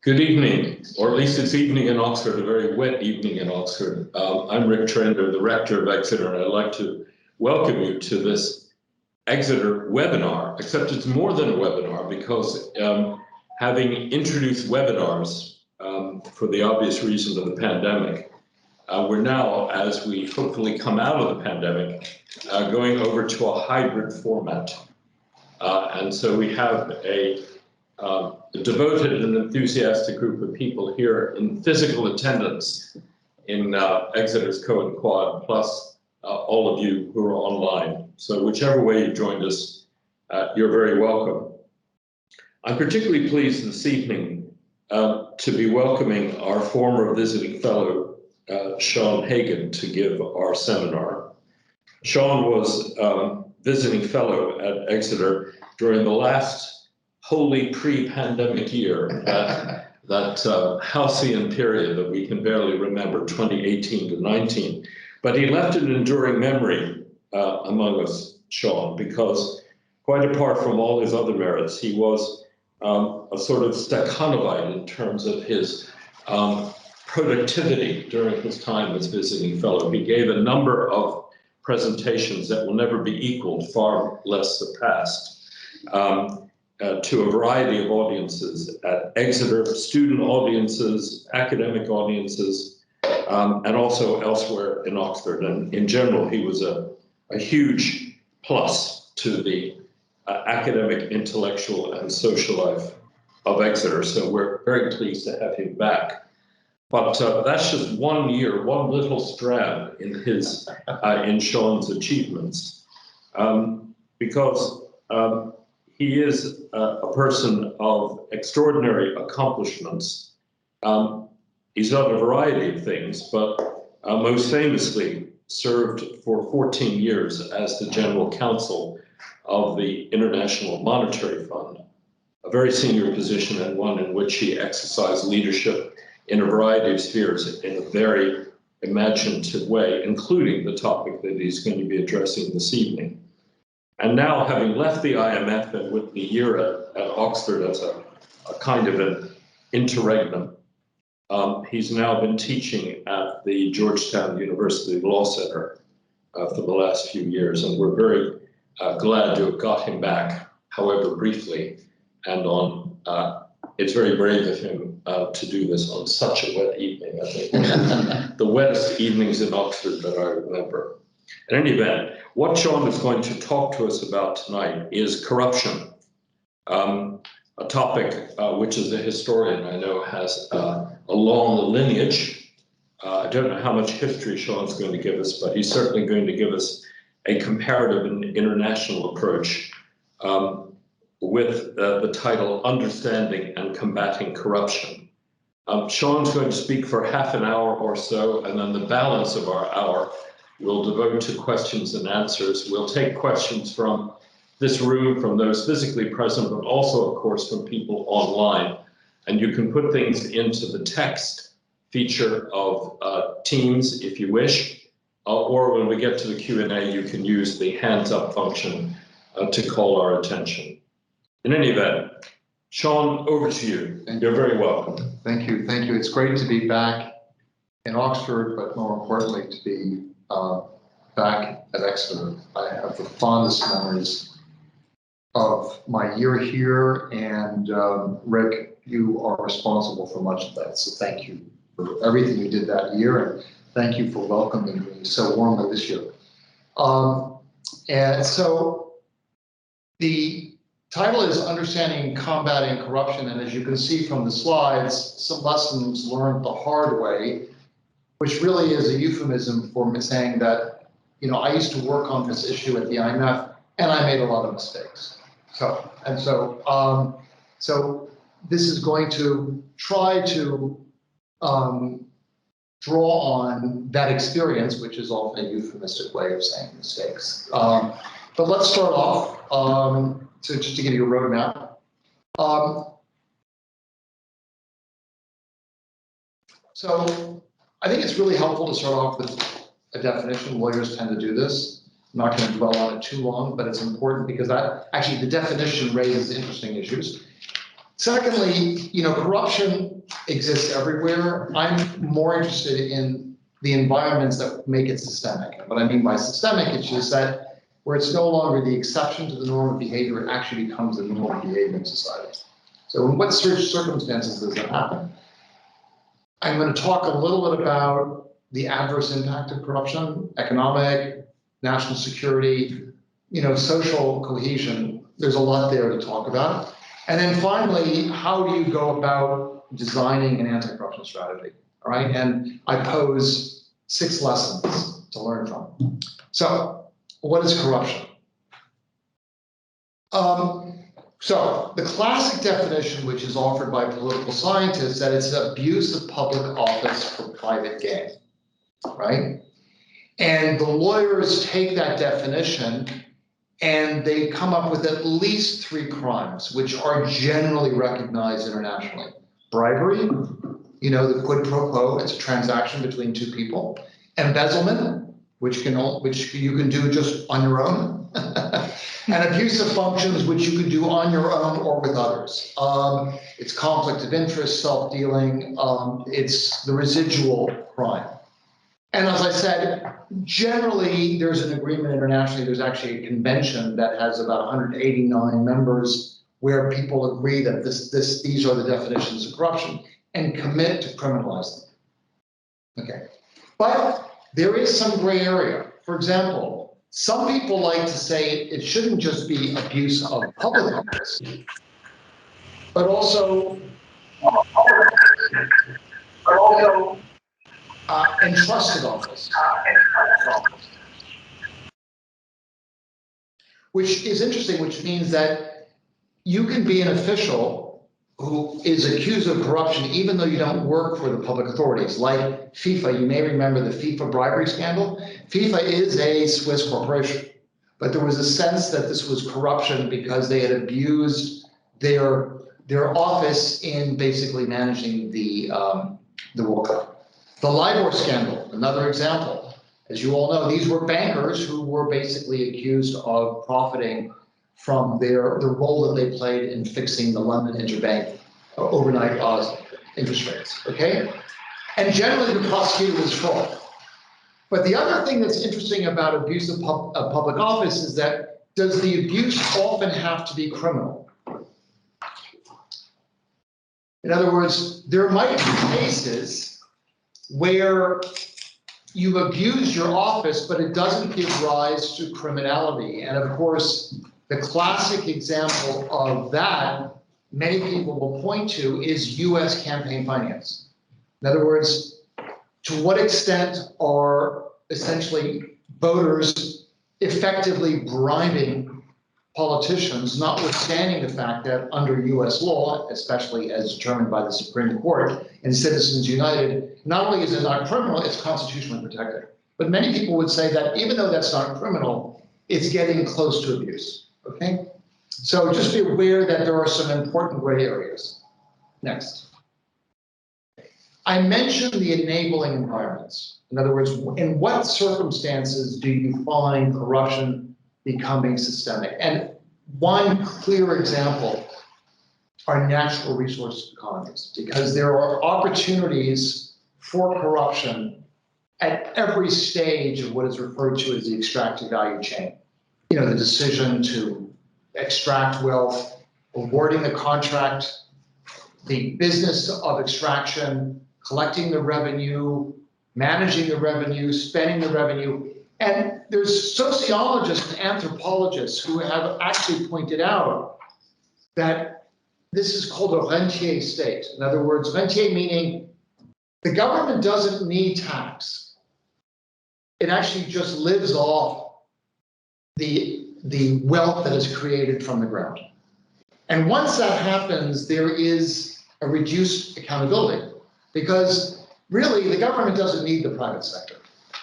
Good evening, or at least it's evening in Oxford, a very wet evening in Oxford. I'm Rick Trender, the rector of Exeter, and I'd like to welcome you to this Exeter webinar, except it's more than a webinar because having introduced webinars for the obvious reasons of the pandemic, we're now, as we hopefully come out of the pandemic, going over to a hybrid format. And so we have a devoted and enthusiastic group of people here in physical attendance in Exeter's Co and Quad, plus all of you who are online. So whichever way you joined us, you're very welcome. I'm particularly pleased this evening to be welcoming our former visiting fellow, Prof Hagan, to give our seminar. Sean was visiting fellow at Exeter during the last wholly pre-pandemic year, that halcyon period that we can barely remember, 2018 to 19. But he left an enduring memory among us, Sean, because quite apart from all his other merits, he was a sort of Stakhanovite in terms of his productivity during his time as visiting fellow. He gave a number of presentations that will never be equaled, far less surpassed. To a variety of audiences at Exeter, student audiences, academic audiences, and also elsewhere in Oxford. And in general, he was a huge plus to the academic, intellectual, and social life of Exeter. So we're very pleased to have him back. But that's just 1 year, one little strand in his, in Sean's achievements, because he is a person of extraordinary accomplishments. He's done a variety of things, but most famously served for 14 years as the General Counsel of the International Monetary Fund, a very senior position and one in which he exercised leadership in a variety of spheres in a very imaginative way, including the topic that he's going to be addressing this evening. And now, having left the IMF and with the year at Oxford as a kind of an interregnum, he's now been teaching at the Georgetown University Law Center for the last few years, and we're very glad to have got him back, however briefly, and on. It's very brave of him to do this on such a wet evening. I think the wettest evenings in Oxford that I remember. In any event, what Sean is going to talk to us about tonight is corruption, a topic which, as a historian, I know has a long lineage. I don't know how much history Sean's going to give us, but he's certainly going to give us a comparative and international approach with the title Understanding and Combating Corruption. Sean's going to speak for half an hour or so, and then the balance of our hour we'll devote to questions and answers. We'll take questions from this room, from those physically present, but also, of course, from people online. And you can put things into the text feature of Teams if you wish, or when we get to the Q&A, you can use the hands up function to call our attention. In any event, Sean, over to you. You're very welcome. Thank you. Thank you. It's great to be back in Oxford, but more importantly, to be back at Exeter. I have the fondest memories of my year here, and Rick, you are responsible for much of that. So thank you for everything you did that year, and thank you for welcoming me so warmly this year. And so the title is Understanding and Combating Corruption, and as you can see from the slides, some lessons learned the hard way, which really is a euphemism for saying that, you know, I used to work on this issue at the IMF and I made a lot of mistakes. So this is going to try to draw on that experience, which is often a euphemistic way of saying mistakes. But let's start off, so just to give you a roadmap. So I think it's really helpful to start off with a definition. Lawyers tend to do this. I'm not going to dwell on it too long, but it's important because that actually the definition raises interesting issues. Secondly, corruption exists everywhere. I'm more interested in the environments that make it systemic. What I mean by systemic is just that where it's no longer the exception to the norm of behavior, it actually becomes the norm of behavior in society. So in what circumstances does that happen? I'm going to talk a little bit about the adverse impact of corruption, economic, national security, social cohesion. There's a lot there to talk about. And then finally, how do you go about designing an anti-corruption strategy? All right, and I pose 6 lessons to learn from. So, what is corruption? So, the classic definition, which is offered by political scientists, that it's abuse of public office for private gain, right? And the lawyers take that definition and they come up with at least 3 crimes, which are generally recognized internationally. Bribery, the quid pro quo, it's a transaction between 2 people. Embezzlement, which you can do just on your own. And abusive functions, which you can do on your own or with others. It's conflict of interest, self-dealing, it's the residual crime. And as I said, generally, there's an agreement internationally. There's actually a convention that has about 189 members where people agree that these are the definitions of corruption and commit to criminalize them. Okay, but there is some gray area. For example, some people like to say it shouldn't just be abuse of public office, but also entrusted office. Which is interesting, which means that you can be an official who is accused of corruption even though you don't work for the public authorities, like FIFA. You may remember the FIFA bribery scandal. FIFA is a Swiss corporation, but there was a sense that this was corruption because they had abused their office in basically managing the World Cup. The LIBOR scandal, another example. As you all know, these were bankers who were basically accused of profiting from the role that they played in fixing the London interbank overnight interest rates, okay? And generally the prosecutor was fraud. But the other thing that's interesting about abuse of public office is that, does the abuse often have to be criminal? In other words, there might be cases where you abuse your office, but it doesn't give rise to criminality. And of course, the classic example of that, many people will point to, is US campaign finance. In other words, to what extent are essentially voters effectively bribing politicians, notwithstanding the fact that under US law, especially as determined by the Supreme Court in Citizens United, not only is it not criminal, it's constitutionally protected. But many people would say that even though that's not criminal, it's getting close to abuse, okay? So just be aware that there are some important gray areas. Next. I mentioned the enabling environments. In other words, in what circumstances do you find corruption becoming systemic? And one clear example are natural resource economies, because there are opportunities for corruption at every stage of what is referred to as the extractive value chain. The decision to extract wealth, awarding the contract, the business of extraction, collecting the revenue, managing the revenue, spending the revenue. And there's sociologists and anthropologists who have actually pointed out that this is called a rentier state. In other words, rentier meaning the government doesn't need tax. It actually just lives off the wealth that is created from the ground. And once that happens, there is a reduced accountability, because really the government doesn't need the private sector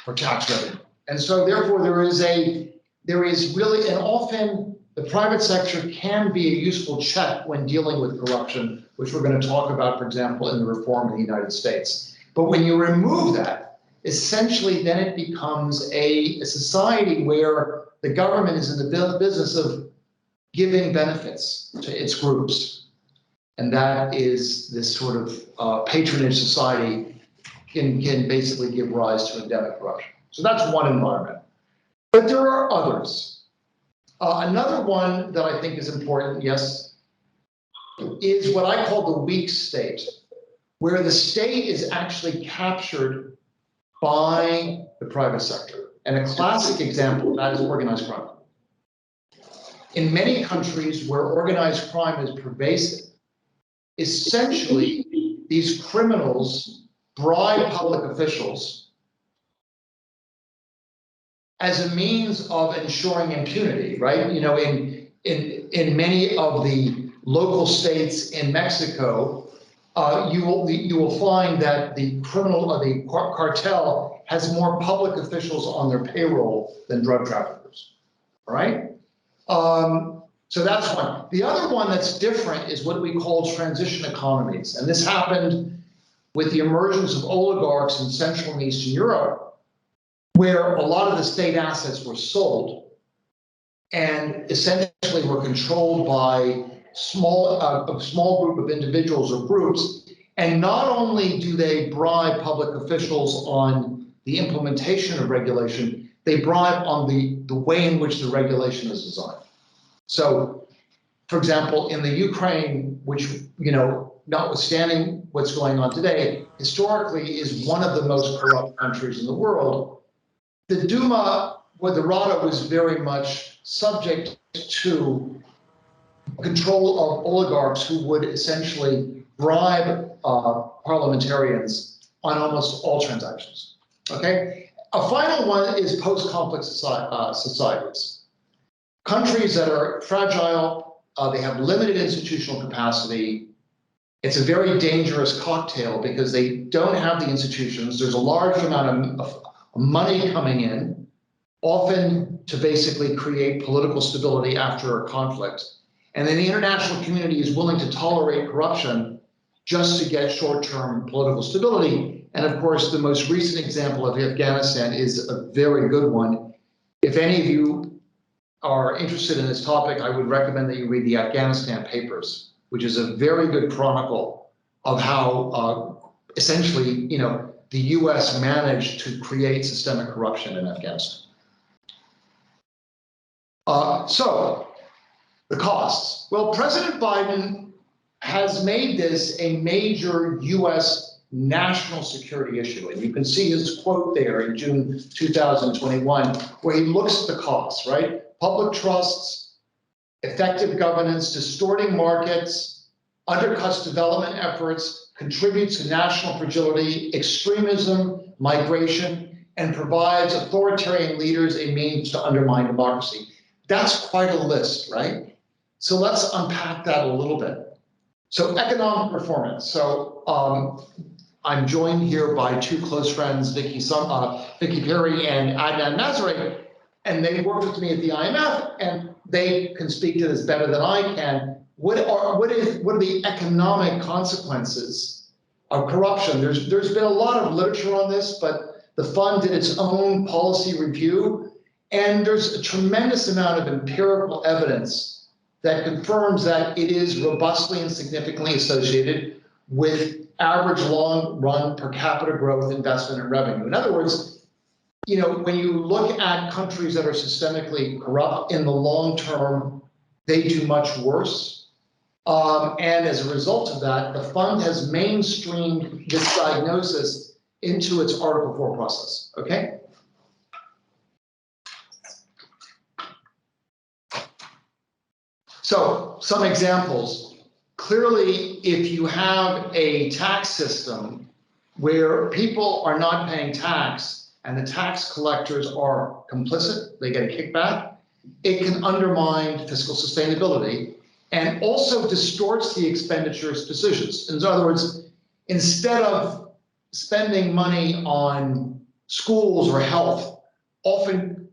for tax revenue. And so therefore there is really, and often the private sector can be a useful check when dealing with corruption, which we're going to talk about, for example, in the reform of the United States. But when you remove that, essentially then it becomes a society where the government is in the business of giving benefits to its groups. and that is this sort of patronage society can basically give rise to endemic corruption. So that's one environment. But there are others. Another one that I think is important, yes, is what I call the weak state, where the state is actually captured by the private sector. And a classic example of that is organized crime. In many countries where organized crime is pervasive, essentially these criminals bribe public officials as a means of ensuring impunity, right? You know, in many of the local states in Mexico, you will find that the cartel has more public officials on their payroll than drug traffickers, all right? So that's one. The other one that's different is what we call transition economies. And this happened with the emergence of oligarchs in Central and Eastern Europe, where a lot of the state assets were sold and essentially were controlled by a small group of individuals or groups. And not only do they bribe public officials on the implementation of regulation, they bribe on the way in which the regulation is designed. So, for example, in the Ukraine, which, you know, notwithstanding what's going on today, historically is one of the most corrupt countries in the world, the Duma, the Rada was very much subject to control of oligarchs who would essentially bribe parliamentarians on almost all transactions, okay? A final one is post-conflict societies. Countries that are fragile, they have limited institutional capacity. It's a very dangerous cocktail because they don't have the institutions. There's a large amount of money coming in, often to basically create political stability after a conflict. And then the international community is willing to tolerate corruption just to get short-term political stability. And of course, the most recent example of Afghanistan is a very good one. If any of you are interested in this topic, I would recommend that you read the Afghanistan Papers, which is a very good chronicle of how essentially, you know, the US managed to create systemic corruption in Afghanistan. So the costs. Well, President Biden has made this a major US national security issue. And you can see his quote there in June 2021, where he looks at the costs, right? Public trusts, effective governance, distorting markets, undercuts development efforts, contributes to national fragility, extremism, migration, and provides authoritarian leaders a means to undermine democracy. That's quite a list, right? So let's unpack that a little bit. So economic performance. So I'm joined here by two close friends, Vicky Perry and Adnan Nazare, and they worked with me at the IMF, and they can speak to this better than I can. What are the economic consequences of corruption? There's been a lot of literature on this, but the fund did its own policy review, and there's a tremendous amount of empirical evidence that confirms that it is robustly and significantly associated with average long-run per capita growth, investment, and revenue. In other words, you know, when you look at countries that are systemically corrupt in the long term, they do much worse. And as a result of that, the fund has mainstreamed this diagnosis into its Article 4 process, okay? So some examples. Clearly, if you have a tax system where people are not paying tax and the tax collectors are complicit, they get a kickback, it can undermine fiscal sustainability and also distorts the expenditures decisions. In other words, instead of spending money on schools or health, often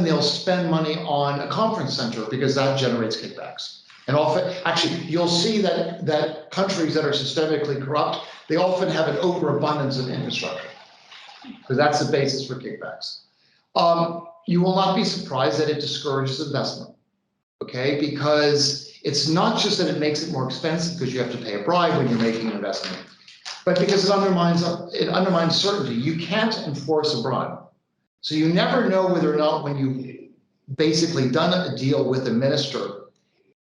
they'll spend money on a conference center because that generates kickbacks. And often, actually, you'll see that countries that are systemically corrupt, they often have an overabundance of infrastructure, because that's the basis for kickbacks. You will not be surprised that it discourages investment. okay? Because it's not just that it makes it more expensive because you have to pay a bribe when you're making an investment, but because it undermines certainty. You can't enforce a bribe. So you never know whether or not, when you've basically done a deal with a minister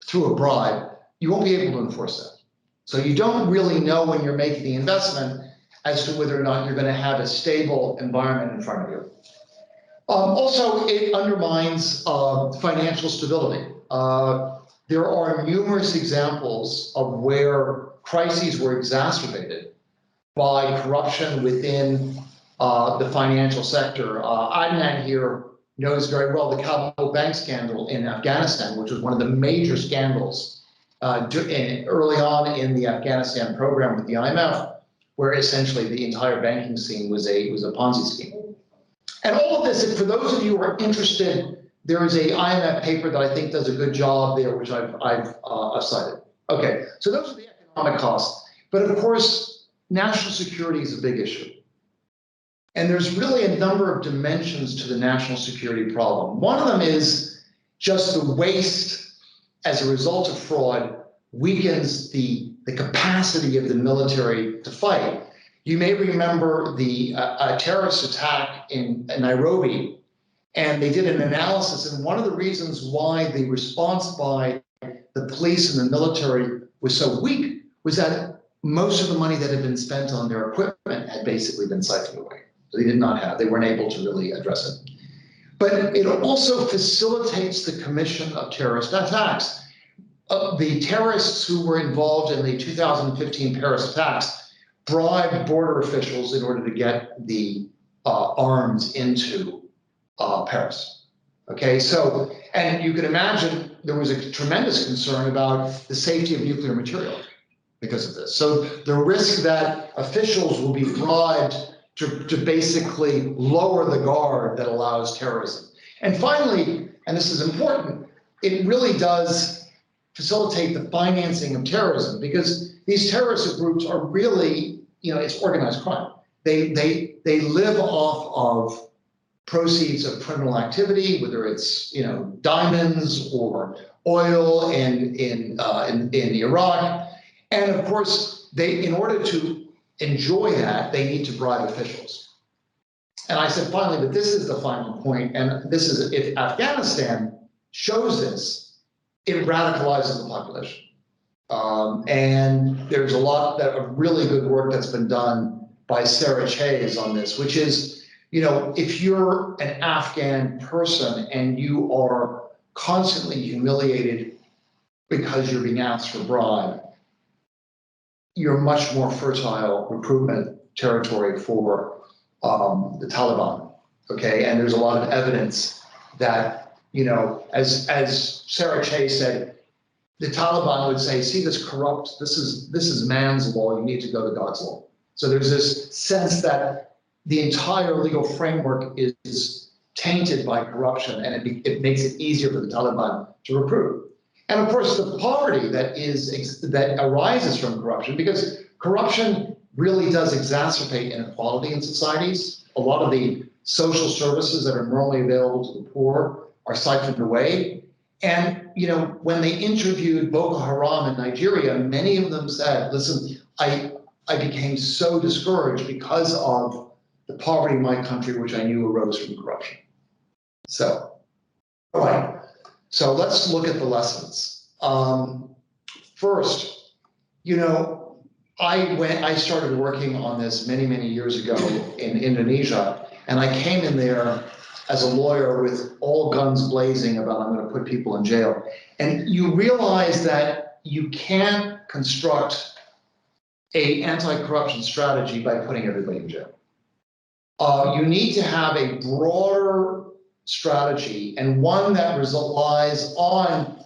through a bribe, you won't be able to enforce that. So you don't really know when you're making the investment as to whether or not you're going to have a stable environment in front of you. Also, it undermines financial stability. There are numerous examples of where crises were exacerbated by corruption within the financial sector. Adnan here knows very well the Kabul bank scandal in Afghanistan, which was one of the major scandals early on in the Afghanistan program with the IMF, where essentially the entire banking scene was a Ponzi scheme. And all of this, for those of you who are interested, there is a IMF paper that I think does a good job there, which I've cited. Okay, so those are the economic costs. But of course, national security is a big issue. And there's really a number of dimensions to the national security problem. One of them is just the waste as a result of fraud weakens the capacity of the military to fight. You may remember the terrorist attack in Nairobi, and they did an analysis, and one of the reasons why the response by the police and the military was so weak was that most of the money that had been spent on their equipment had basically been siphoned away. So they weren't able to really address it. But it also facilitates the commission of terrorist attacks. The terrorists who were involved in the 2015 Paris attacks bribed border officials in order to get the arms into Paris. Okay, so, and you can imagine there was a tremendous concern about the safety of nuclear material because of this. So the risk that officials will be bribed to basically lower the guard that allows terrorism. And finally, and this is important, it really does facilitate the financing of terrorism, because these terrorist groups are really, it's organized crime. They live off of proceeds of criminal activity, whether it's diamonds or oil in Iraq, and of course in order to enjoy that, they need to bribe officials. And I said, finally, but this is the final point, and this is, if Afghanistan shows this, it radicalizes the population. And there's a lot of really good work that's been done by Sarah Chase on this, which is, if you're an Afghan person and you are constantly humiliated because you're being asked for bribe, you're much more fertile recruitment territory for the Taliban, okay? And there's a lot of evidence that, as Sarah Chase said, the Taliban would say, see this corrupt, this is man's law, you need to go to God's law. So there's this sense that the entire legal framework is tainted by corruption, and it makes it easier for the Taliban to recruit. And of course, the poverty that arises from corruption, because corruption really does exacerbate inequality in societies. A lot of the social services that are normally available to the poor are siphoned away. And when they interviewed Boko Haram in Nigeria, many of them said, listen, I became so discouraged because of the poverty in my country, which I knew arose from corruption. So, all right. So let's look at the lessons. First, I started working on this many, many years ago in Indonesia, and I came in there as a lawyer with all guns blazing about I'm going to put people in jail. And you realize that you can't construct an anti-corruption strategy by putting everybody in jail. You need to have a broader strategy, and one that relies on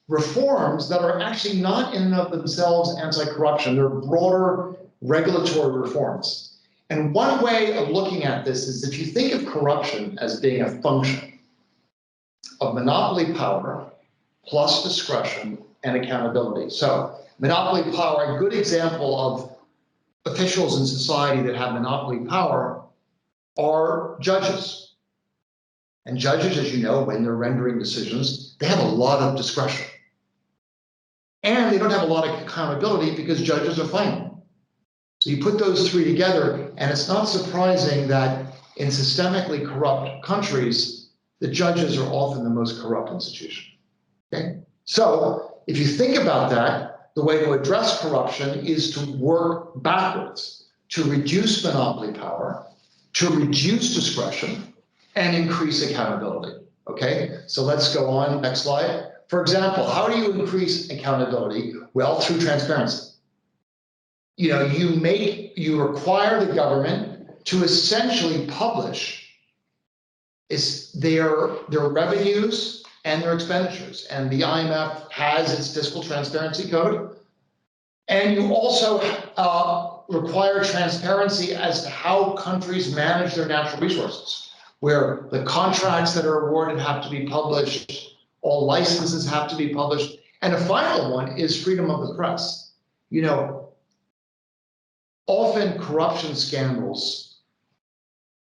reforms that are actually not in and of themselves anti-corruption. They're broader regulatory reforms. And one way of looking at this is if you think of corruption as being a function of monopoly power plus discretion and accountability. So monopoly power, a good example of officials in society that have monopoly power are judges. And judges, as you know, when they're rendering decisions, they have a lot of discretion. And they don't have a lot of accountability because judges are final. So you put those three together, and it's not surprising that in systemically corrupt countries, the judges are often the most corrupt institution. Okay? So if you think about that, the way to address corruption is to work backwards, to reduce monopoly power, to reduce discretion, and increase accountability. Okay, so let's go on, next slide. For example, how do you increase accountability? Well, through transparency. You know, you require the government to essentially publish their revenues and their expenditures. And the IMF has its fiscal transparency code. And you also require transparency as to how countries manage their natural resources, where the contracts that are awarded have to be published, all licenses have to be published. And the final one is freedom of the press. You know, often corruption scandals,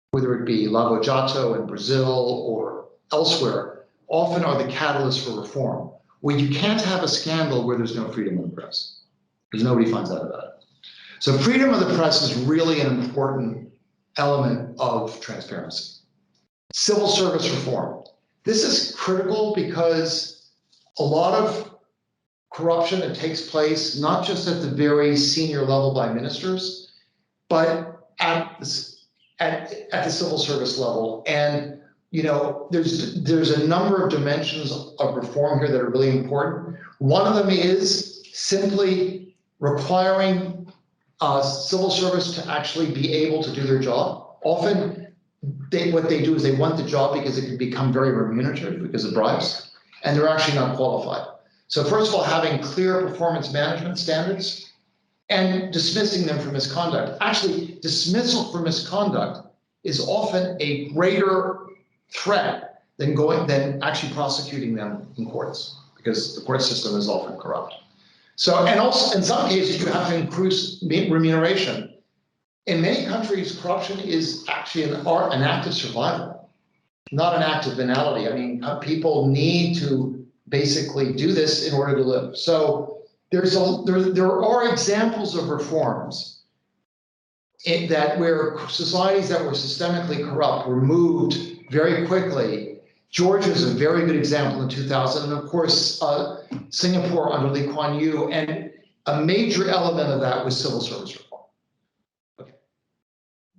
whether it be Lava Jato in Brazil or elsewhere, often are the catalyst for reform, where you can't have a scandal where there's no freedom of the press, because nobody finds out about it. So freedom of the press is really an important element of transparency. Civil service reform. This is critical because a lot of corruption that takes place, not just at the very senior level by ministers, but at the civil service level. And you know, there's a number of dimensions of reform here that are really important. One of them is simply requiring civil service to actually be able to do their job. Often, what they do is they want the job because it can become very remunerative because of bribes, and they're actually not qualified. So first of all, having clear performance management standards and dismissing them for misconduct. Actually, dismissal for misconduct is often a greater threat than actually prosecuting them in courts, because the court system is often corrupt. So, and also in some cases, you have to increase remuneration. In many countries, corruption is actually an act of survival, not an act of venality. I mean, people need to basically do this in order to live. So there are examples of reforms where societies that were systemically corrupt were moved very quickly. Georgia is a very good example in 2000, and of course, Singapore under Lee Kuan Yew, and a major element of that was civil service reform. Okay.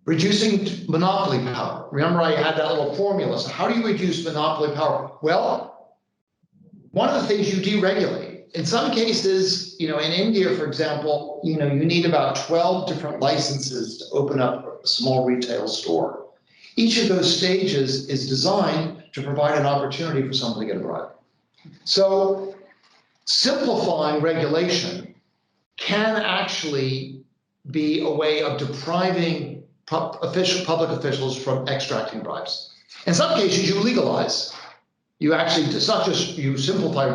Reducing monopoly power. Remember, I had that little formula. So how do you reduce monopoly power? Well, one of the things you deregulate. In some cases, you know, in India, for example, you know, you need about 12 different licenses to open up a small retail store. Each of those stages is designed to provide an opportunity for someone to get a bribe. So simplifying regulation can actually be a way of depriving public officials from extracting bribes. In some cases, you legalize. You actually, it's not just you simplify,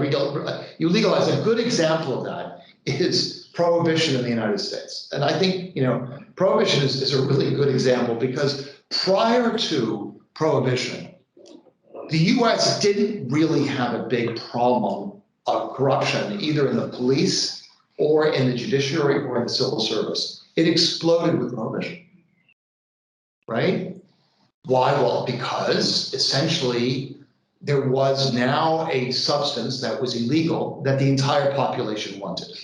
you legalize. A good example of that is prohibition in the United States. And I think, you know, prohibition is a really good example because prior to prohibition, the US didn't really have a big problem of corruption, either in the police or in the judiciary or in the civil service. It exploded with prohibition, right? Why? Well, because essentially there was now a substance that was illegal that the entire population wanted,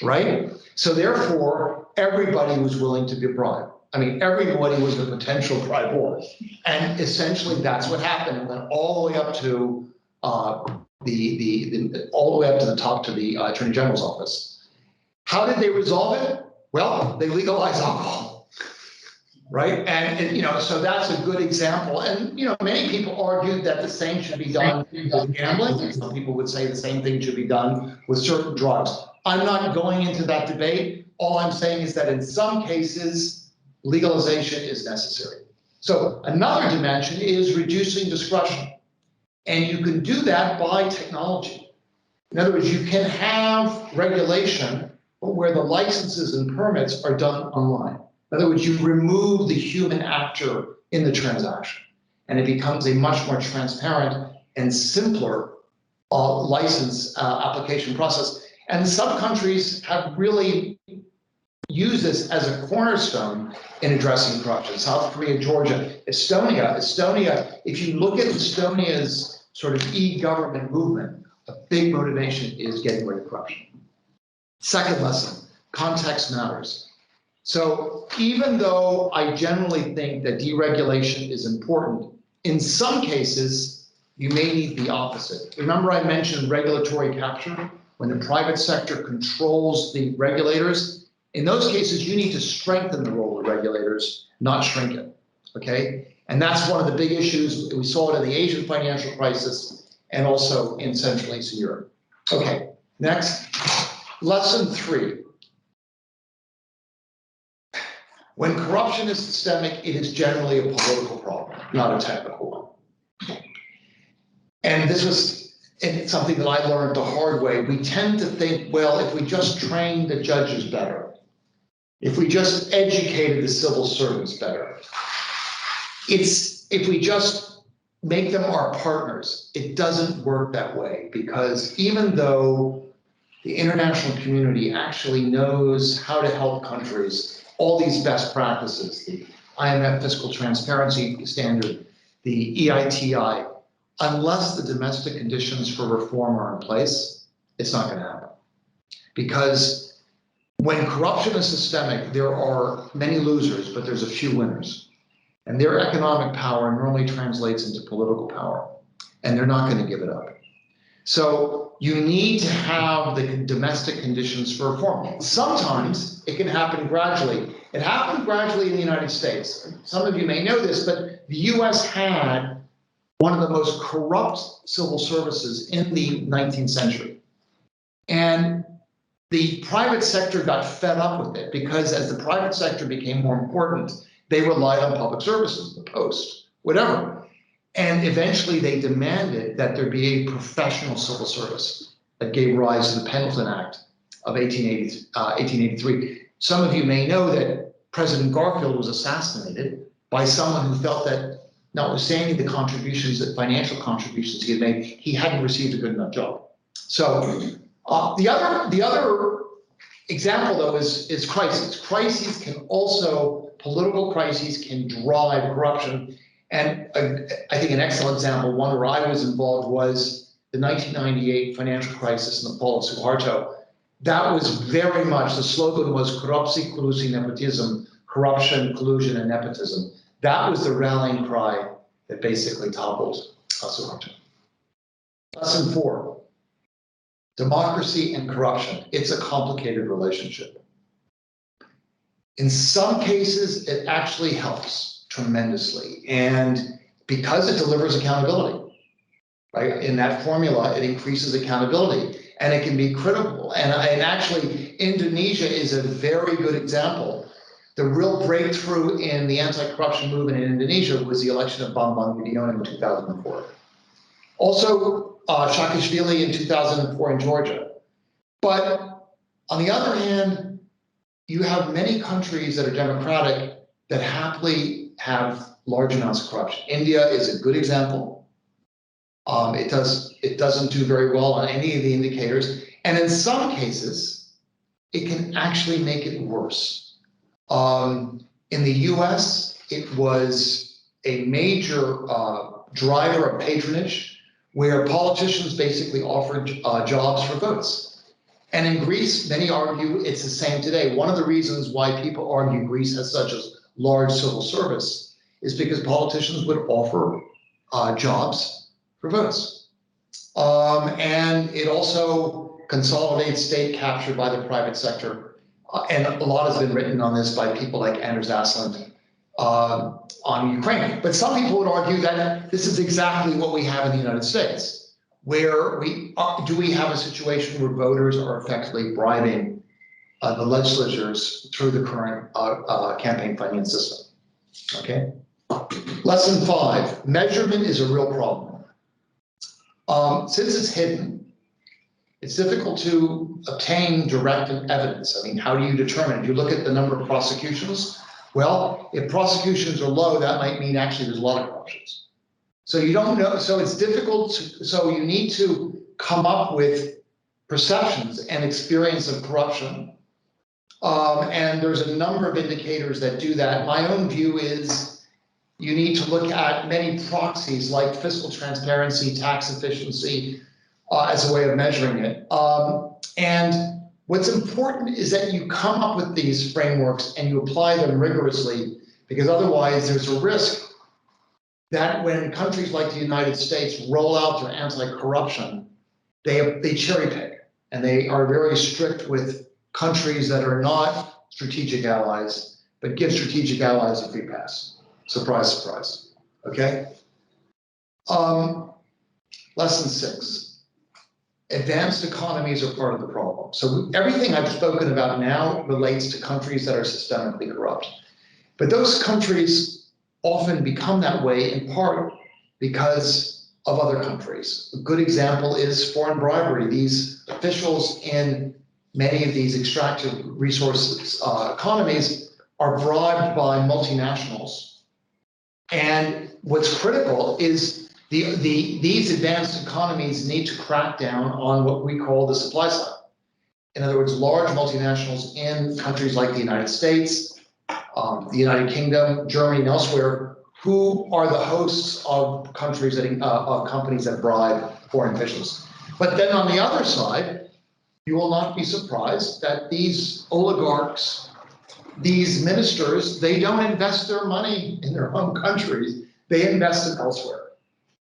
right? So therefore, everybody was willing to be bribed. I mean, everybody was a potential bribor. And essentially that's what happened. It went all the way up to all the way up to the top to the Attorney General's office. How did they resolve it? Well, they legalized alcohol, right? And you know, so that's a good example. And you know, many people argued that the same should be done with gambling, and some people would say the same thing should be done with certain drugs. I'm not going into that debate. All I'm saying is that in some cases, legalization is necessary. So another dimension is reducing discretion. And you can do that by technology. In other words, you can have regulation where the licenses and permits are done online. In other words, you remove the human actor in the transaction. and it becomes a much more transparent and simpler license application process. And some countries have really used this as a cornerstone in addressing corruption. South Korea, Georgia, Estonia, if you look at Estonia's sort of e-government movement, a big motivation is getting rid of corruption. Second lesson, context matters. So even though I generally think that deregulation is important, in some cases, you may need the opposite. Remember I mentioned regulatory capture? When the private sector controls the regulators, in those cases, you need to strengthen the role of regulators, not shrink it, okay? And that's one of the big issues. We saw it in the Asian financial crisis and also in Central and Eastern Europe. Okay, next. Lesson 3. When corruption is systemic, it is generally a political problem, not a technical one. And this was something that I learned the hard way. We tend to think, well, if we just train the judges better, if we just educated the civil servants better, if we just make them our partners, it doesn't work that way, because even though the international community actually knows how to help countries, all these best practices, the IMF Fiscal Transparency Standard, the EITI, unless the domestic conditions for reform are in place, it's not going to happen. Because when corruption is systemic, there are many losers, but there's a few winners. And their economic power normally translates into political power, and they're not going to give it up. So you need to have the domestic conditions for reform. Sometimes it can happen gradually. It happened gradually in the United States. Some of you may know this, but the US had one of the most corrupt civil services in the 19th century. And the private sector got fed up with it, because as the private sector became more important, they relied on public services, the post, whatever. And eventually they demanded that there be a professional civil service that gave rise to the Pendleton Act of 1883. Some of you may know that President Garfield was assassinated by someone who felt that, notwithstanding the contributions, that financial contributions he had made, he hadn't received a good enough job. So the other example, though, is crises. Crises can also, political crises can drive corruption. And I think an excellent example, one where I was involved, was the 1998 financial crisis and the fall of Suharto. That was very much, the slogan was corupție, coluzie, nepotism, corruption, collusion, and nepotism. That was the rallying cry that basically toppled Suharto. Lesson 4, democracy and corruption. It's a complicated relationship. In some cases, it actually helps tremendously, and because it delivers accountability, right? In that formula, it increases accountability, and it can be critical. And actually, Indonesia is a very good example. The real breakthrough in the anti-corruption movement in Indonesia was the election of Bambang Yudhoyono in 2004. Also, Saakashvili in 2004 in Georgia. But on the other hand, you have many countries that are democratic that happily have large amounts of corruption. India is a good example. It doesn't do very well on any of the indicators. And in some cases, it can actually make it worse. In the US, it was a major driver of patronage, where politicians basically offered jobs for votes. And in Greece, many argue it's the same today. One of the reasons why people argue Greece has such a large civil service is because politicians would offer jobs for votes. And it also consolidates state capture by the private sector. And a lot has been written on this by people like Anders Aslund on Ukraine. But some people would argue that this is exactly what we have in the United States, where we have a situation where voters are effectively bribing the legislatures through the current campaign finance system. Okay. Lesson 5, measurement is a real problem. Since it's hidden, it's difficult to obtain direct evidence. I mean, how do you determine? Do you look at the number of prosecutions? Well, if prosecutions are low, that might mean actually there's a lot of corruptions. So you don't know, so it's difficult, so you need to come up with perceptions and experience of corruption. And there's a number of indicators that do that. My own view is you need to look at many proxies like fiscal transparency, tax efficiency, as a way of measuring it. And what's important is that you come up with these frameworks and you apply them rigorously, because otherwise there's a risk that when countries like the United States roll out their anti-corruption, they cherry pick, and they are very strict with countries that are not strategic allies, but give strategic allies a free pass. Surprise, surprise, okay? Lesson 6, advanced economies are part of the problem. So everything I've spoken about now relates to countries that are systemically corrupt. But those countries often become that way in part because of other countries. A good example is foreign bribery. These officials in many of these extractive resources economies are bribed by multinationals. And what's critical is these advanced economies need to crack down on what we call the supply side. In other words, large multinationals in countries like the United States, the United Kingdom, Germany, and elsewhere, who are the hosts of countries that of companies that bribe foreign officials. But then on the other side, you will not be surprised that these oligarchs, these ministers, they don't invest their money in their home countries, they invest it elsewhere.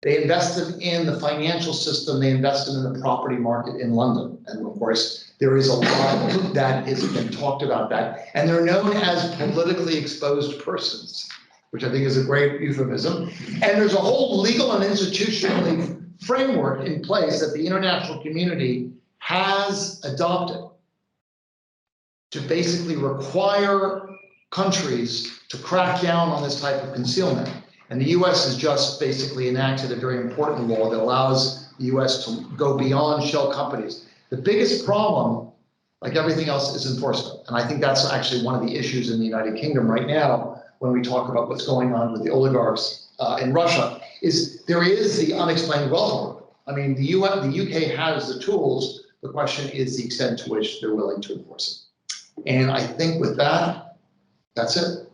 They invested in the financial system, they invested in the property market in London. And of course, there is a lot that has been talked about that. And they're known as politically exposed persons, which I think is a great euphemism. And there's a whole legal and institutional framework in place that the international community has adopted to basically require countries to crack down on this type of concealment. And the US has just basically enacted a very important law that allows the US to go beyond shell companies. The biggest problem, like everything else, is enforcement. And I think that's actually one of the issues in the United Kingdom right now when we talk about what's going on with the oligarchs in Russia, is there is the unexplained wealth order. I mean, the UK has the tools. The question is the extent to which they're willing to enforce it. And I think with that, that's it.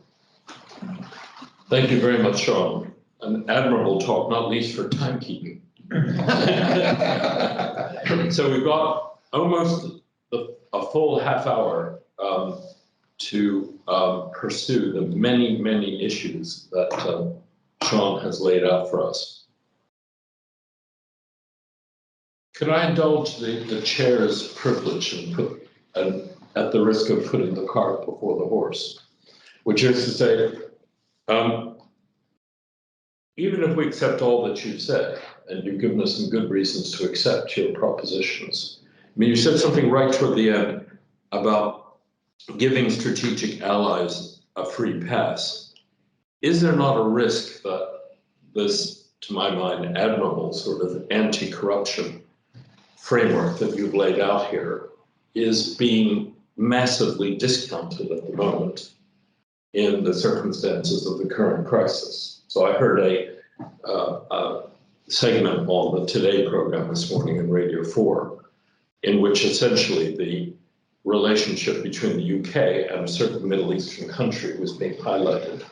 Thank you very much, Sean. An admirable talk, not least for timekeeping. So we've got almost a full half hour to pursue the many, many issues that Sean has laid out for us. Could I indulge the chair's privilege and at the risk of putting the cart before the horse, which is to say, even if we accept all that you've said, and you've given us some good reasons to accept your propositions. I mean, you said something right toward the end about giving strategic allies a free pass. Is there not a risk that this, to my mind, admirable sort of anti-corruption framework that you've laid out here is being massively discounted at the moment in the circumstances of the current crisis? So I heard a segment on the Today program this morning in Radio 4, in which essentially the relationship between the UK and a certain Middle Eastern country was being highlighted.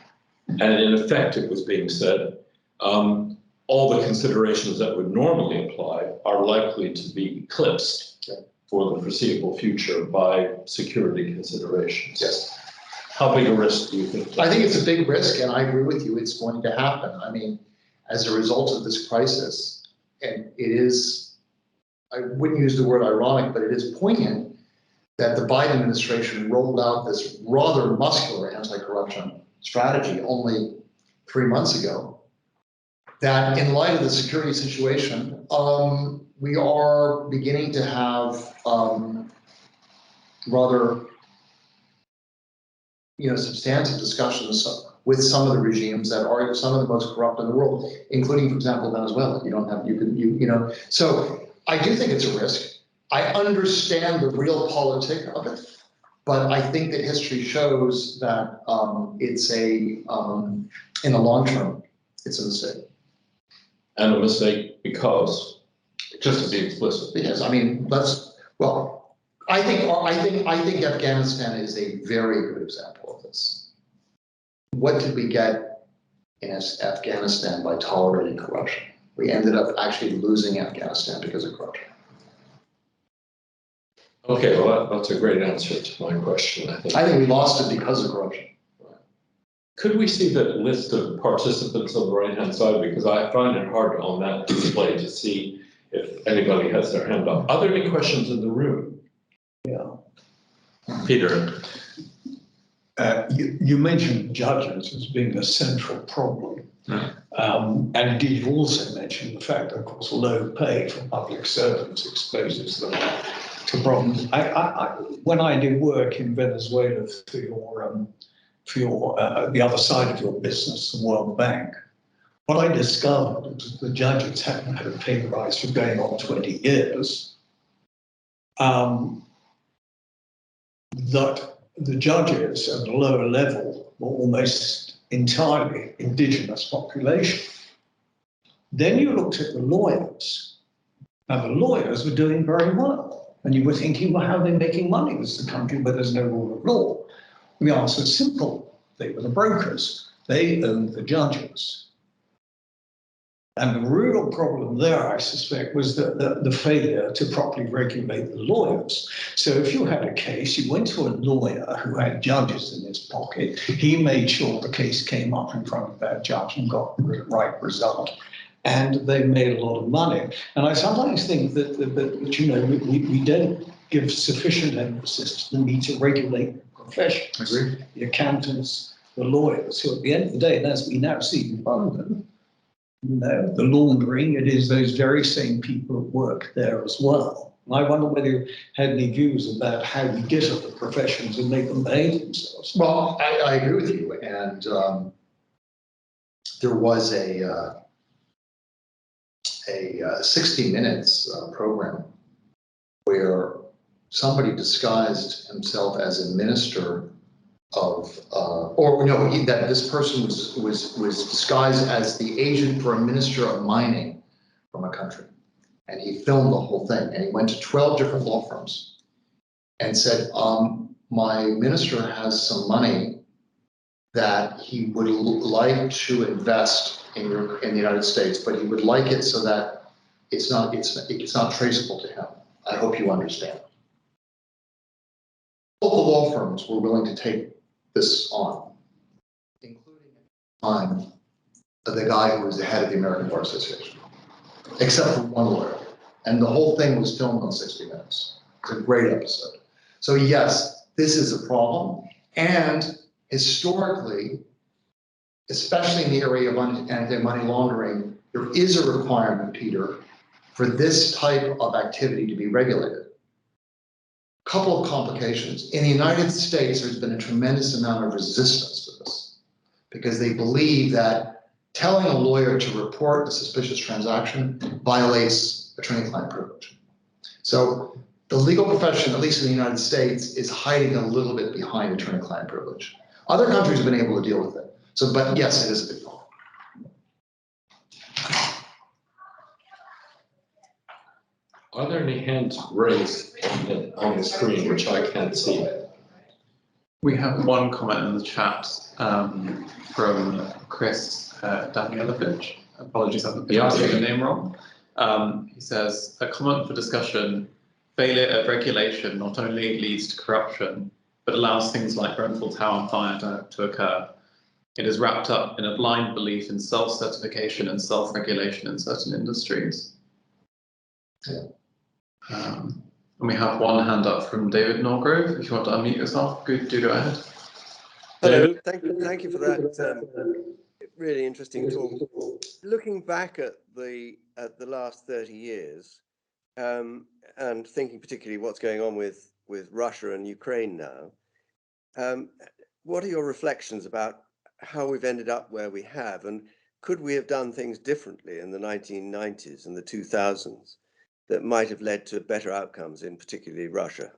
And in effect, it was being said, all the considerations that would normally apply are likely to be eclipsed for the foreseeable future by security considerations. Yes. How big a risk do you think? I think it's a big risk, and I agree with you, it's going to happen. I mean, as a result of this crisis, and it is, I wouldn't use the word ironic, but it is poignant that the Biden administration rolled out this rather muscular anti-corruption strategy only 3 months ago, that in light of the security situation, we are beginning to have rather substantive discussions with some of the regimes that are some of the most corrupt in the world, including, for example, Venezuela. So I do think it's a risk. I understand the real politic of it, but I think that history shows that it's in the long term, it's a mistake. and a mistake because, just to be explicit. Yes, I mean, I think Afghanistan is a very good example of this. What did we get in Afghanistan by tolerating corruption? We ended up actually losing Afghanistan because of corruption. Okay, well, that's a great answer to my question, I think. I think we lost it because of corruption. Could we see the list of participants on the right-hand side? Because I find it hard on that display to see if anybody has their hand up. Are there any questions in the room? Yeah. Peter. You mentioned judges as being a central problem. Yeah. And indeed you also mentioned the fact that, of course, low pay for public servants exposes them to problems. When I did work in Venezuela for the other side of your business, the World Bank, what I discovered was the judges hadn't had a pay rise for going on 20 years. That the judges at the lower level were almost entirely indigenous population. Then you looked at the lawyers. Now the lawyers were doing very well. And you were thinking, well, how are they making money? This is a country where there's no rule of law. The answer is simple. They were the brokers. They owned the judges. And the real problem there, I suspect, was the failure to properly regulate the lawyers. So if you had a case, you went to a lawyer who had judges in his pocket. He made sure the case came up in front of that judge and got the right result. And they made a lot of money. And I sometimes think that you know, we don't give sufficient emphasis to the need to regulate the profession. Agree. The accountants, the lawyers, who at the end of the day, and as we now see in London, you know, the laundering, it is those very same people at work there as well. And I wonder whether you had any views about how we get at the professions and make them behave themselves. Well, I agree with you. And there was a 60 Minutes program where somebody disguised himself as a minister of, that this person was disguised as the agent for a minister of mining from a country. And he filmed the whole thing, and he went to 12 different law firms and said, my minister has some money that he would like to invest in the United States, but he would like it so that it's not traceable to him. I hope you understand. All the law firms were willing to take this on, including the guy who was the head of the American Bar Association, except for one lawyer. And the whole thing was filmed on 60 Minutes. It's a great episode. So yes, this is a problem. And historically, especially in the area of anti-money laundering, there is a requirement, Peter, for this type of activity to be regulated. Couple of complications. In the United States, there's been a tremendous amount of resistance to this because they believe that telling a lawyer to report a suspicious transaction violates attorney-client privilege. So the legal profession, at least in the United States, is hiding a little bit behind attorney-client privilege. Other countries have been able to deal with it. So, but yes, it is a big problem. Are there any hands raised on the screen, which I can't see? We have one comment in the chat from Chris Danielovich. Apologies, I'm pronouncing the name wrong. He says, a comment for discussion, failure of regulation not only leads to corruption, but allows things like Grenfell Tower fire to occur. It is wrapped up in a blind belief in self-certification and self-regulation in certain industries. Yeah. And we have one hand up from David Norgrove. If you want to unmute yourself, do go ahead. Hello, thank you for that really interesting talk. Looking back at the last 30 years, and thinking particularly what's going on with Russia and Ukraine now, what are your reflections about how we've ended up where we have, and could we have done things differently in the 1990s and the 2000s that might have led to better outcomes in particularly Russia?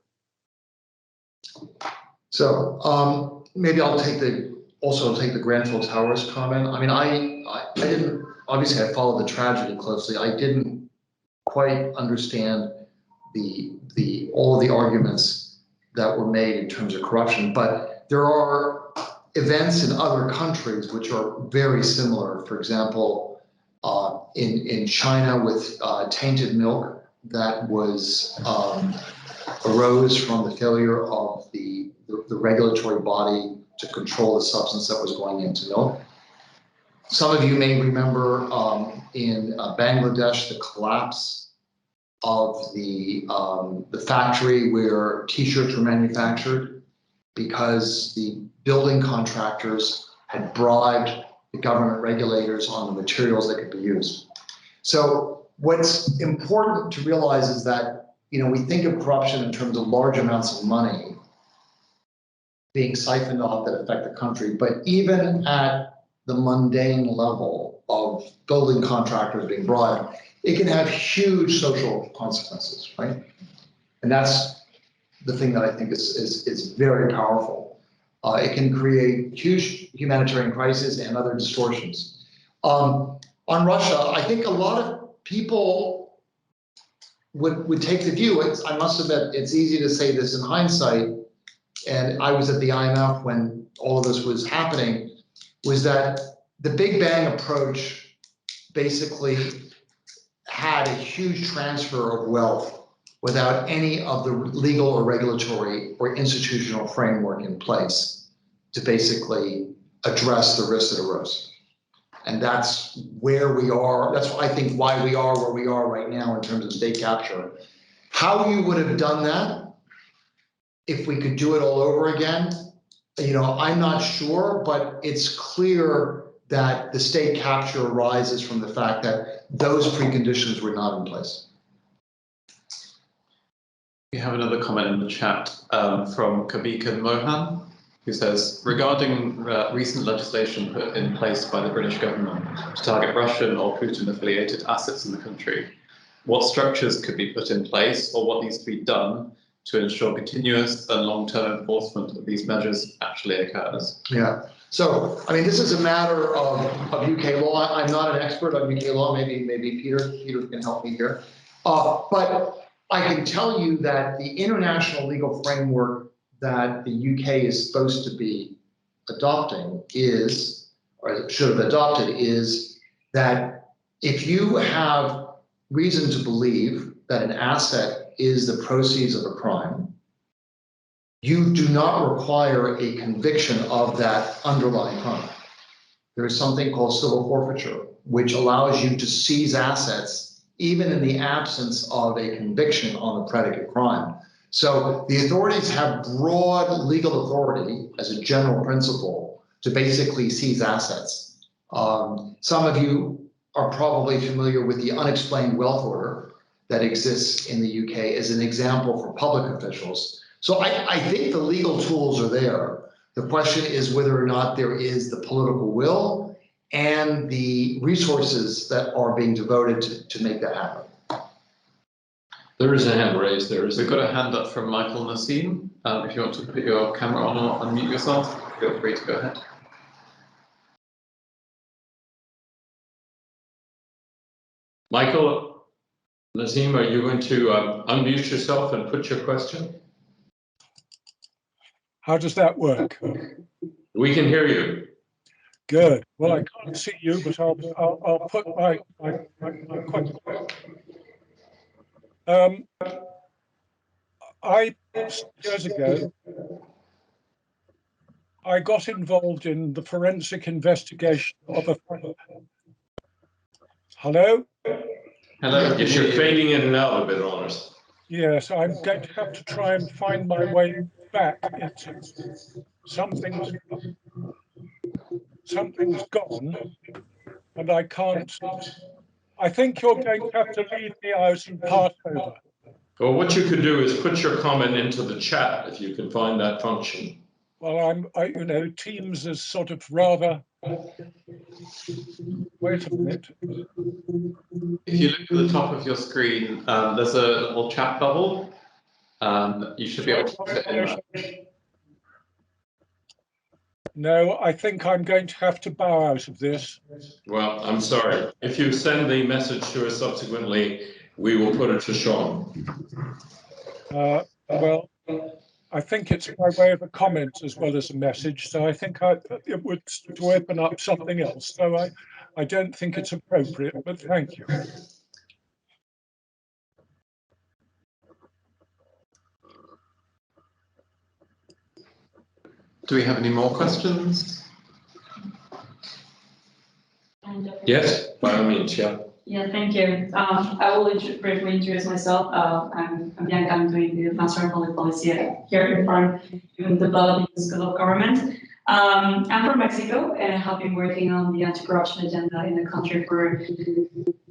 So maybe I'll take the Grenfell Towers comment. I mean, I didn't obviously I followed the tragedy closely. I didn't quite understand all of the arguments that were made in terms of corruption, but there are events in other countries which are very similar. For example, in China with tainted milk that was arose from the failure of the regulatory body to control the substance that was going into milk. Some of you may remember in Bangladesh the collapse of the factory where T-shirts were manufactured because the building contractors had bribed the government regulators on the materials that could be used. So what's important to realize is that, you know, we think of corruption in terms of large amounts of money being siphoned off that affect the country, but even at the mundane level of building contractors being bribed, it can have huge social consequences, right? And that's the thing that I think is very powerful. It can create huge humanitarian crises and other distortions. On Russia, I think a lot of people would take the view, I must admit, it's easy to say this in hindsight, and I was at the IMF when all of this was happening, was that the Big Bang approach basically had a huge transfer of wealth without any of the legal or regulatory or institutional framework in place to basically address the risks that arose. And that's where we are. That's, I think, why we are where we are right now in terms of state capture. How you would have done that if we could do it all over again, you know, I'm not sure, but it's clear that the state capture arises from the fact that those preconditions were not in place. We have another comment in the chat from Kabika Mohan, who says, regarding recent legislation put in place by the British government to target Russian or Putin-affiliated assets in the country, what structures could be put in place or what needs to be done to ensure continuous and long-term enforcement of these measures actually occurs? Yeah. So, I mean, this is a matter of UK law. I'm not an expert on UK law. Maybe Peter can help me here. But I can tell you that the international legal framework that the UK is supposed to be adopting is, or should have adopted, is that if you have reason to believe that an asset is the proceeds of a crime, you do not require a conviction of that underlying crime. There is something called civil forfeiture, which allows you to seize assets even in the absence of a conviction on the predicate crime. So the authorities have broad legal authority as a general principle to basically seize assets. Some of you are probably familiar with the unexplained wealth order that exists in the UK as an example for public officials. So I think the legal tools are there. The question is whether or not there is the political will and the resources that are being devoted to make that happen. There is a hand raised. We've got a hand up from Michael Nassim. If you want to put your camera on or unmute yourself, feel free to go ahead. Michael Nassim, are you going to unmute yourself and put your question? How does that work? We can hear you. Good. Well, I can't see you, but I'll put my question. Years ago, I got involved in the forensic investigation of a. Hello? Hello. Yes, you're fading in and out a bit on us. Yes, I'm going to have to try and find my way back. Something's gone, and I can't. I think you're going to have to leave me out and pass over. Well, what you could do is put your comment into the chat if you can find that function. Well, you know, Teams is sort of rather. Wait a minute. If you look at the top of your screen, there's a little chat bubble. You should be able to put it in. No, I think I'm going to have to bow out of this. Well, I'm sorry. If you send the message to us subsequently, we will put it to Sean. Well, I think it's by way of a comment as well as a message, so I think it would to open up something else. So I don't think it's appropriate, but thank you. Do we have any more questions? Yes, by all means, yeah. Yeah, thank you. I will briefly introduce myself. I'm Bianca. I'm doing the Master in Public Policy here in Farm in the Development School of Government. I'm from Mexico and I have been working on the anti-corruption agenda in the country for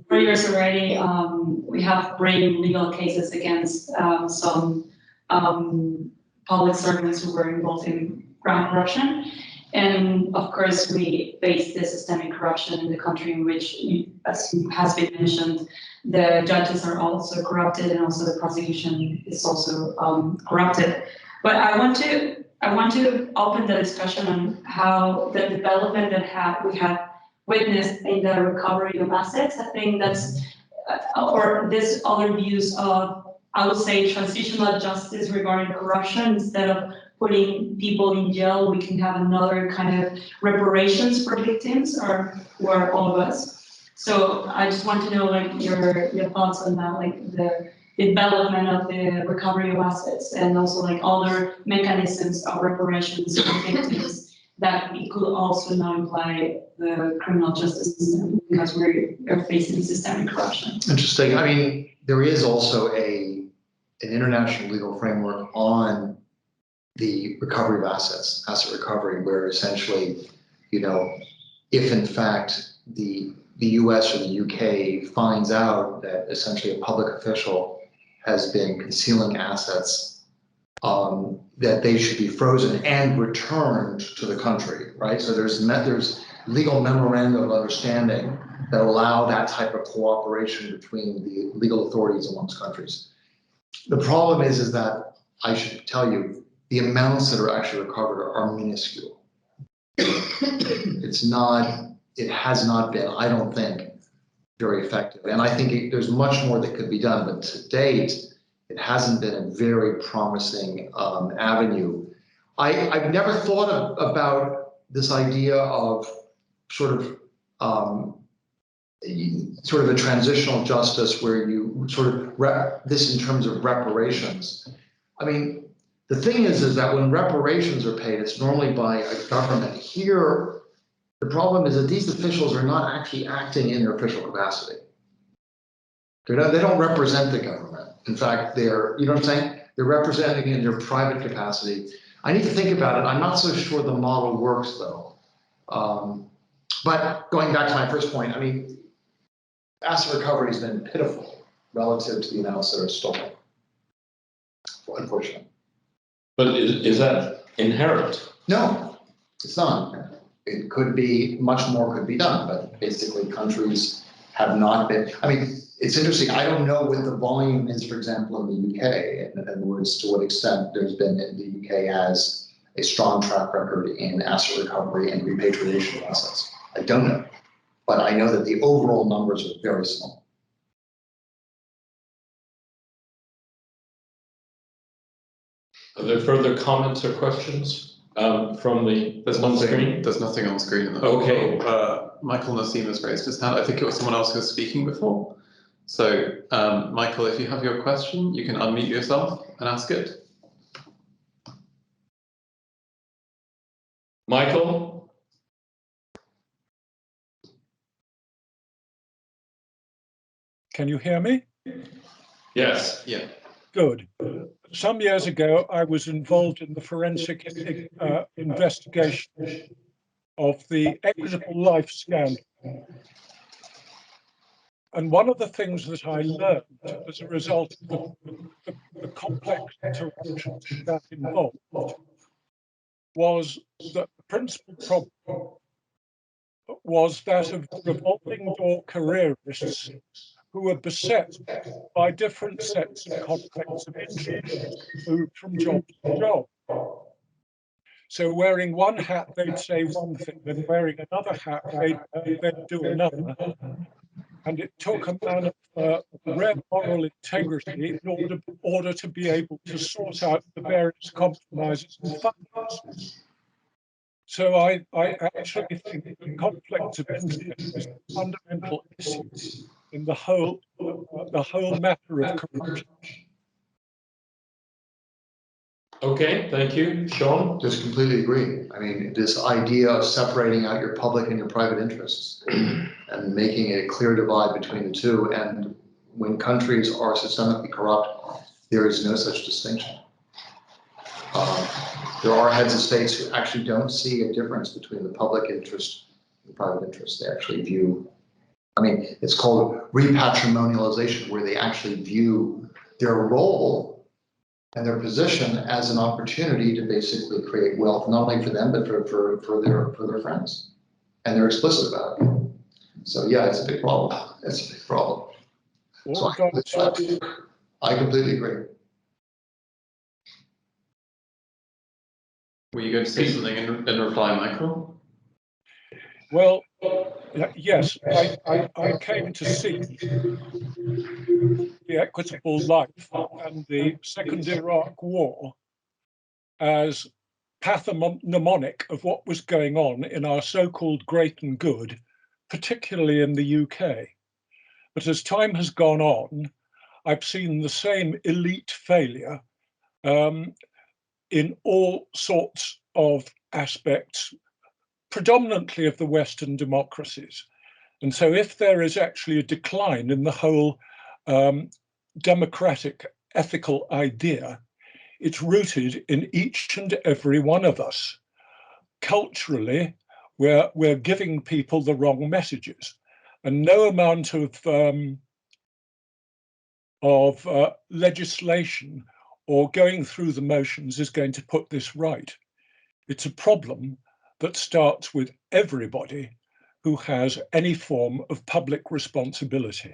4 years already. We have bring legal cases against some public servants who were involved in ground corruption. And of course, we face the systemic corruption in the country in which, as has been mentioned, the judges are also corrupted and also the prosecution is also corrupted. But I want to open the discussion on how the development that we have witnessed in the recovery of assets. I think that's, or this other views of, I would say, transitional justice regarding corruption. Instead of putting people in jail, we can have another kind of reparations for victims or all of us. So I just want to know like your thoughts on that, like the development of the recovery of assets and also like other mechanisms of reparations for victims that we could also now imply the criminal justice system because we're facing systemic corruption. Interesting. I mean, there is also an international legal framework on the recovery of assets, asset recovery, where essentially, you know, if in fact the US or the UK finds out that essentially a public official has been concealing assets, that they should be frozen and returned to the country, right? So there's legal memorandum of understanding that allow that type of cooperation between the legal authorities amongst countries. The problem is that I should tell you, the amounts that are actually recovered are minuscule. It has not been, I don't think, very effective. And I think there's much more that could be done, but to date, it hasn't been a very promising avenue. I've never thought about this idea of sort of a transitional justice where you sort of this in terms of reparations. I mean, the thing is that when reparations are paid, it's normally by a government. Here, the problem is that these officials are not actually acting in their official capacity. They don't represent the government. In fact, they're, you know what I'm saying? They're representing in their private capacity. I need to think about it. I'm not so sure the model works though. But going back to my first point, I mean, asset recovery has been pitiful relative to the amounts that are stolen, unfortunately. But is that inherent? No, it's not. It could be, much more could be done, but basically countries have not been, I mean, it's interesting. I don't know what the volume is, for example, in the UK, in other words, to what extent there's been, the UK has a strong track record in asset recovery and repatriation of assets. I don't know, but I know that the overall numbers are very small. Are there further comments or questions from the screen? There's nothing on screen. Okay. Michael Nassim has raised his hand. I think it was someone else who was speaking before. So, Michael, if you have your question, you can unmute yourself and ask it. Michael? Can you hear me? Yes. Yeah. Good. Some years ago, I was involved in the forensic investigation of the Equitable Life scandal. And one of the things that I learned as a result of the complex interactions that involved was that the principal problem was that of revolving door careerists who were beset by different sets of conflicts of interest, moved from job to job. So wearing one hat, they'd say one thing, and wearing another hat, they'd do another. And it took a man of rare moral integrity in order to be able to sort out the various compromises and findings. So I actually think that conflict of interest is a fundamental issue in the whole matter of corruption. Okay, thank you. Sean? Just completely agree. I mean, this idea of separating out your public and your private interests and making a clear divide between the two. And when countries are systemically corrupt, there is no such distinction. There are heads of states who actually don't see a difference between the public interest and the private interest. They actually view, I mean, it's called repatrimonialization, where they actually view their role and their position as an opportunity to basically create wealth, not only for them, but for their friends. And they're explicit about it. So yeah, it's a big problem. It's a big problem. So I completely agree. Were you going to say something in reply, Michael? Well, yes, I came to see the equitable life and the Second Iraq War as pathognomonic of what was going on in our so-called great and good, particularly in the UK. But as time has gone on, I've seen the same elite failure in all sorts of aspects, predominantly of the Western democracies. And so if there is actually a decline in the whole democratic ethical idea, it's rooted in each and every one of us. Culturally, we're giving people the wrong messages, and no amount of legislation or going through the motions is going to put this right. It's a problem that starts with everybody who has any form of public responsibility.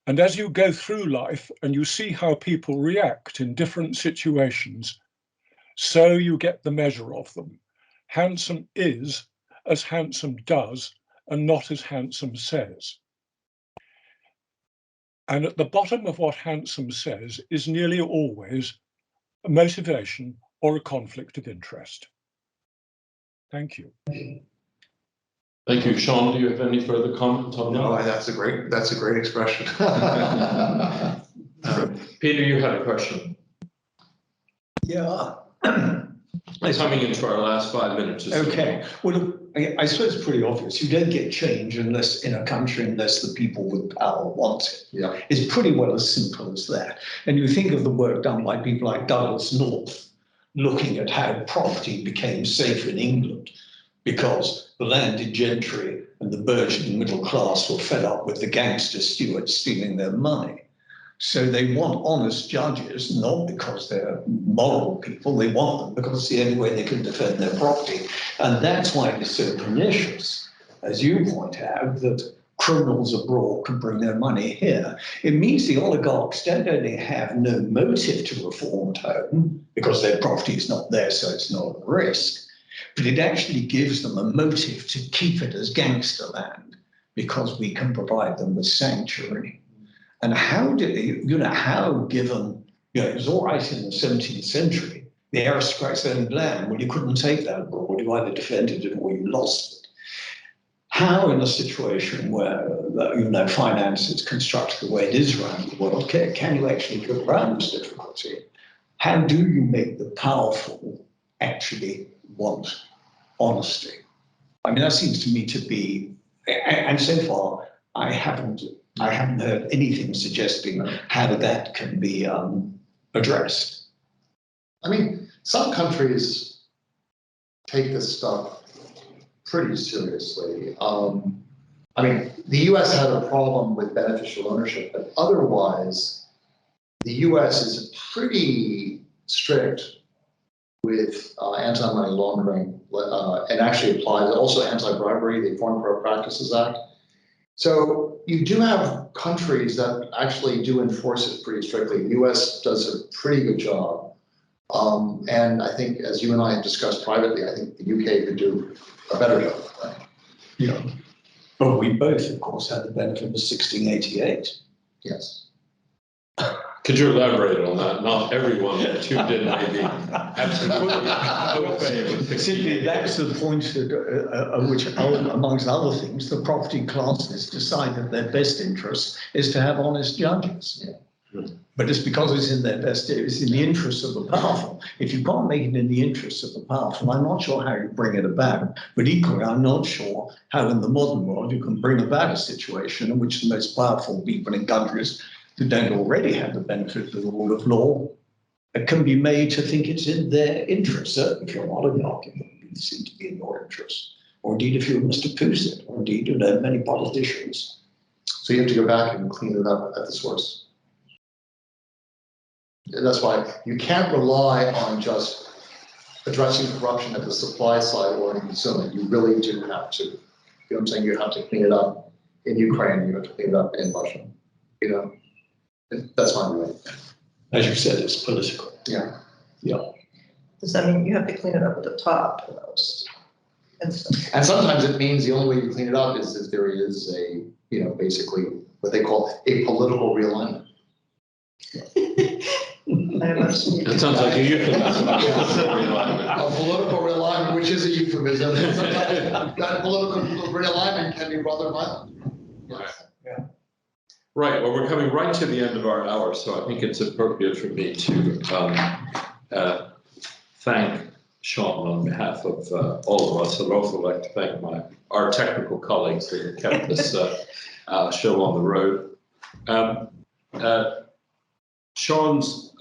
And as you go through life and you see how people react in different situations, so you get the measure of them. Handsome is as handsome does, and not as handsome says. And at the bottom of what handsome says is nearly always a motivation or a conflict of interest. Thank you. Thank you. Sean, do you have any further comment on that? No, that's a great expression. Peter, you had a question. Yeah. Coming into our last 5 minutes. Okay. Well, I suppose it's pretty obvious. You don't get change unless in a country, unless the people with power want it. Yeah. It's pretty well as simple as that. And you think of the work done by people like Douglas North, looking at how property became safe in England because the landed gentry and the burgeoning middle class were fed up with the gangster stewards stealing their money. So they want honest judges, not because they're moral people, they want them because it's the only way they can defend their property. And that's why it's so pernicious, as you point out, that criminals abroad can bring their money here. It means the oligarchs don't only have no motive to reform at home, because their property is not there, so it's not at risk, but it actually gives them a motive to keep it as gangster land, because we can provide them with sanctuary. And how did, how given, it was all right in the 17th century, the aristocrats owned land, well, you couldn't take that abroad, you either defended it or you lost it. How in a situation where, finance is constructed the way it is around the world, can you actually get around this difficulty? How do you make the powerful actually want honesty? I mean, that seems to me to be, and so far, I haven't heard anything suggesting how that can be addressed. I mean, some countries take this stuff pretty seriously. I mean, the US had a problem with beneficial ownership, but otherwise, the US is pretty strict with anti-money laundering, and actually applies also anti-bribery, the Foreign Corrupt Practices Act. So you do have countries that actually do enforce it pretty strictly. The US does a pretty good job And I think, as you and I have discussed privately, I think the UK could do a better job. Right? Yeah. But we both, of course, had the benefit of 1688. Yes. Could you elaborate on that? Not everyone that tuned in may be absolutely au fait with Simply, that's the point at which, amongst other things, the property classes decide that their best interest is to have honest judges. Yeah. But it's because it's in their best, it's in the interests of the powerful. If you can't make it in the interests of the powerful, I'm not sure how you bring it about. But equally, I'm not sure how in the modern world you can bring about a situation in which the most powerful people in countries who don't already have the benefit of the rule of law can be made to think it's in their interest. Certainly, if you're an oligarch, it would seem to be in your interest. Or indeed, if you're Mr. Putin, or indeed, you know, many politicians. So you have to go back and clean it up at the source. And that's why you can't rely on just addressing corruption at the supply side or in consuming. You really do have to. You know what I'm saying? You have to clean it up in Ukraine. You have to clean it up in Russia. You know, that's my view. As you said, it's political. Yeah. Yeah. Does that mean you have to clean it up at the top? And And sometimes it means the only way you clean it up is if there is a, you know, basically what they call a political realignment. It sounds like a euphemism. A political realignment, which is a euphemism. Sometimes that political realignment can be rather violent. Yes. Right, well, we're coming right to the end of our hour, so I think it's appropriate for me to thank Sean on behalf of all of us. I'd also like to thank our technical colleagues that have kept this show on the road. Sean's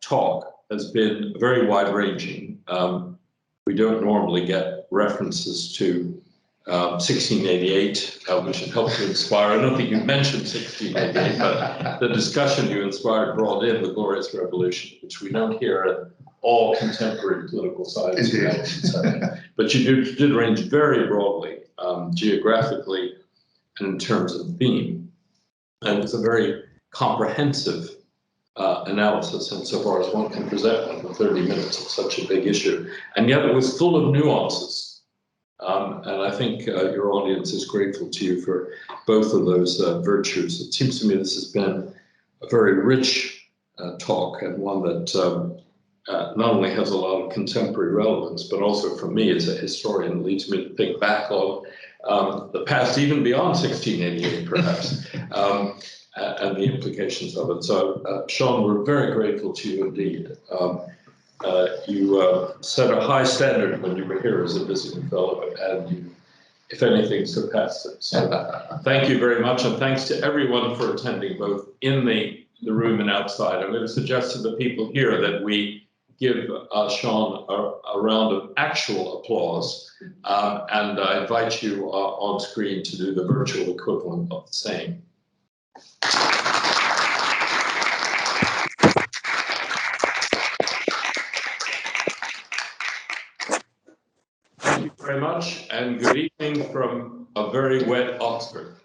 talk has been very wide-ranging. We don't normally get references to 1688, which had helped to inspire. I don't think you mentioned 1688, but the discussion you inspired brought in the Glorious Revolution, which we don't hear in all contemporary political science. But you did range very broadly, geographically and in terms of theme. And it's a very comprehensive analysis insofar as one can present one in 30 minutes. It's such a big issue. And yet it was full of nuances. And I think your audience is grateful to you for both of those virtues. It seems to me this has been a very rich talk, and one that not only has a lot of contemporary relevance, but also for me as a historian leads me to think back on the past, even beyond 1688 perhaps, and the implications of it. So Sean, we're very grateful to you indeed. You set a high standard when you were here as a visiting fellow, and you, if anything, surpassed it. So thank you very much, and thanks to everyone for attending, both in the room and outside. I'm going to suggest to the people here that we give Sean a round of actual applause, and I invite you on screen to do the virtual equivalent of the same. Thank you very much, and good evening from a very wet Oxford.